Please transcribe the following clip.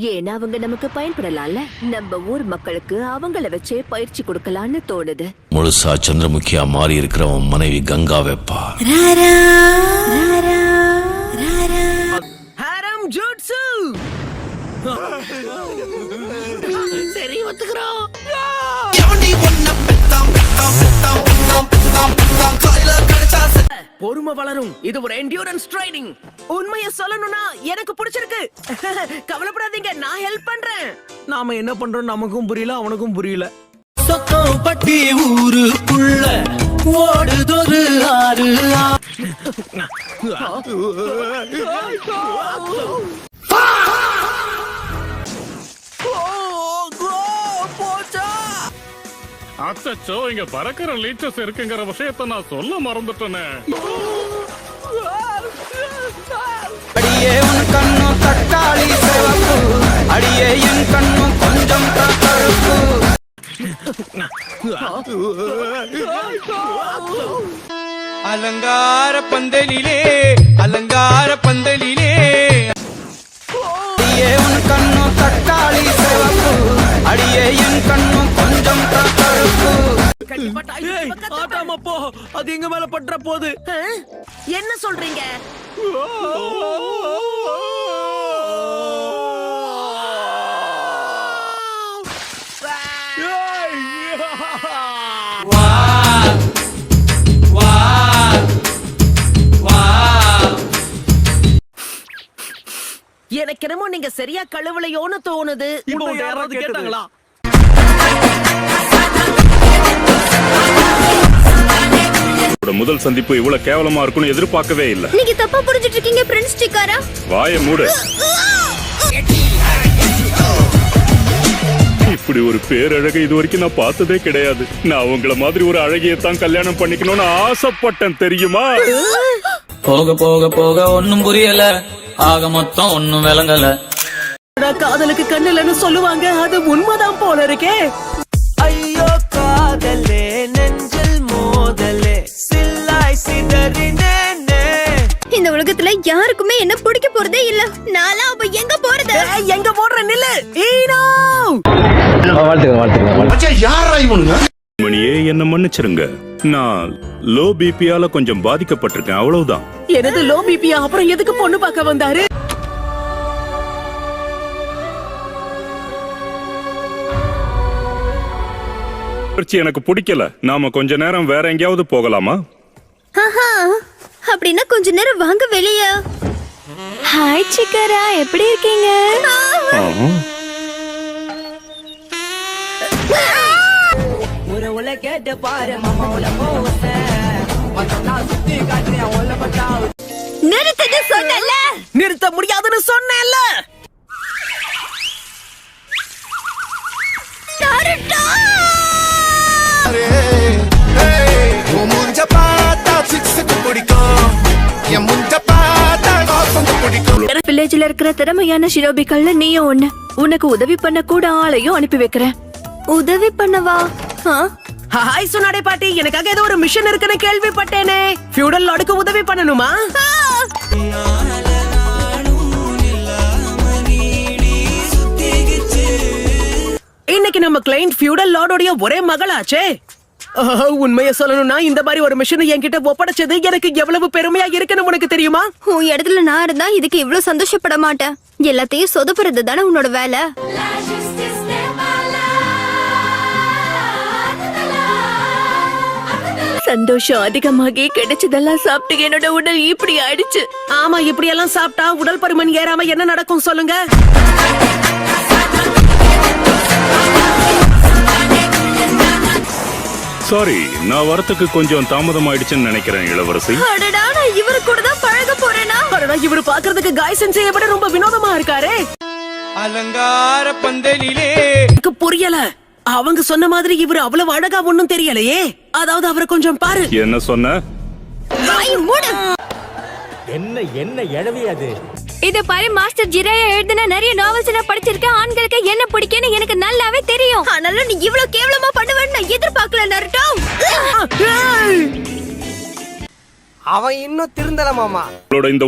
ஏன்னா அவங்க நமக்கு பயன்படலாம்ல. நம்ம ஊர் மக்களுக்கு அவங்கள வச்சே பயிற்சி கொடுக்கலான்னு தோணுது. முழுசா சந்திரமுகியா மாறி இருக்கிறவன் மனைவி கங்கா வெப்பா. சரி ஒத்துக்கிறோம். பொறுமை வளரும். இது ஒரு என்டியூரன்ஸ் ட்ரைனிங். உண்மையை சொல்லணும்னா எனக்கு பிடிச்சிருக்கு. கவலைப்படாதீங்க, நான் ஹெல்ப் பண்றேன். நாம என்ன பண்றோம் நமக்கும் புரியல, அவனுக்கும் புரியல. சொக்கம்பட்டி ஊருக்குள்ள ஓடுதொரு ஆறு. அச்சோ, இங்க பறக்கிற லீச்சஸ் இருக்குங்கிற விஷயத்த நான் சொல்ல மறந்துட்டேனே. அடியே உன் கண்ணும் தக்காளி சிவப்பு, அடியே என் கண்ணும் கொஞ்சம் கருப்பு. அலங்கார பந்தலிலே, அலங்கார பந்தலிலே, அடியே உன் கண்ணும் தக்காளி சிவப்பு, அடியே என் கண்ணும் கொஞ்சம் கருப்பு. ஆட்டாமப்போ, அது எங்க மேல பற்ற போது. என்ன சொல்றீங்க? எனக்கு என்னமோ நீங்க சரியா கழுவலையோன்னு தோணுது. யாராவது கேட்டாங்களா? முதல் சந்திப்பு இவ்வளவு கேவலமா இருக்கும்னு எதிர்பார்க்கவே இல்ல. நீங்க தப்பா புரிஞ்சிட்டு இருக்கீங்க பிரின்ஸ் டிகாரா. வாயை மூடு. இப்படி ஒரு பேரழகை இது வரைக்கும் நான் பார்த்ததே கிடையாது. நான் உங்கள மாதிரி ஒரு அழகியத்தான் கல்யாணம் பண்ணிக்கணும்னு ஆசைப்பட்டேன், தெரியுமா? போக போக போக ஒன்னும் புரியல, ஆக மொத்தம் ஒன்னும் விளங்கல. காதலுக்கு கண்ணு இல்லைன்னு சொல்லுவாங்க, அது உண்மைதான் போல இருக்கே. ஐயோ காதலே, நெஞ்சில் மோதலே, சில்லாய் சிதறினேனே. இந்த உலகத்துல யாருக்குமே என்ன பிடிக்க போறதே இல்ல. நாளா அவ எங்க போறது? எங்க போடுற நில்லு. ஈனோ மணியே, என்ன மன்னிச்சிருங்க. நான் லோ பிபியால கொஞ்சம் பாதிக்கப்பட்டிருக்கேன், அவ்வளவுதான். எனது லோ பிபியா? அப்புறம் எதுக்கு பொண்ணு பார்க்க வந்தாரு? எனக்கு பிடிக்கல. நாம கொஞ்ச நேரம் வேற எங்கேயாவது போகலாமா? அப்படின்னா கொஞ்ச நேரம் வாங்க வெளிய. ஹாய் சிக்கரா, எப்படி இருக்கீங்க? கேட்டு பாரு மாமா. நிறுத்தது சொன்னல. நிறுத்த முடியாதுன்னு சொன்னேன்ல. வில்லேஜ்ல இருக்கிற திறமையான ஷிரோபிகள்ல நீயும் ஒண்ணு. உனக்கு உதவி பண்ண கூட ஆளையும் அனுப்பி வைக்கிறேன். உதவி பண்ணவா? ஹாய் சுனாடே பாட்டி, எனக்காக ஏதோ ஒரு மிஷன் இருக்குன்னு கேள்விப்பட்டேனே. ஃபியூடல் லார்டுக்கு உதவி பண்ணணுமா? இன்னைக்கு நம்ம கிளையண்ட் ஃபியூடல் லார்டோடைய ஒரே மகளாச்சே. உண்மையை சொல்லணும்னா இந்த மாதிரி ஒரு மிஷன் என்கிட்ட ஒப்படைச்சது எனக்கு எவ்வளவு பெருமையா இருக்குன்னு உனக்கு தெரியுமா? உன் இடத்துல நான் இருந்தா இதுக்கு இவ்வளவு சந்தோஷப்பட மாட்டேன். எல்லாத்தையும் சொதப்புறது தானே உன்னோட வேலை. சந்தோஷம் அதிகமாகி கிடைச்சதெல்லாம் சாப்பிட்டு என்னோட உடல் இப்படி ஆயிடுச்சு. ஆமா, இப்படி எல்லாம் சாப்பிட்டா உடல் பருமன் ஏறாம என்ன நடக்கும் சொல்லுங்க? சாரி, நான் வரத்துக்கு கொஞ்சம் தாமதம் ஆயிடுச்சுன்னு நினைக்கிறேன் இளவரசி. அடடா, நான் இவரு கூட தான் பழக போறேனா? அடடா, இவரு பாக்குறதுக்கு காய் செஞ்சைய விட ரொம்ப வினோதமா இருக்காரே. அலங்கார பந்தலிலே. எனக்கு புரியல. அவங்க சொன்ன மாதிரி இவரு அவ்வளவு அழகா ஒண்ணும் தெரியலையே. அதாவது அவரை கொஞ்சம் பாரு. என்ன சொன்ன? என்ன எழவி அது? இத பாரு மாஸ்டர், ஜிராயா எழுதின நிறைய நாவல்ஸ் நான் படிச்சிருக்கேன். ஆண்களுக்கு என்ன பிடிக்கும்னு எனக்கு நல்லாவே தெரியும். ஆனாலும் நீ இவ்வளவு கேவலமா பண்ணுவேன்னு நான் எதிர்பார்க்கல நருட்டோ. அவன் இன்னும் திருந்தல மாமா. இந்த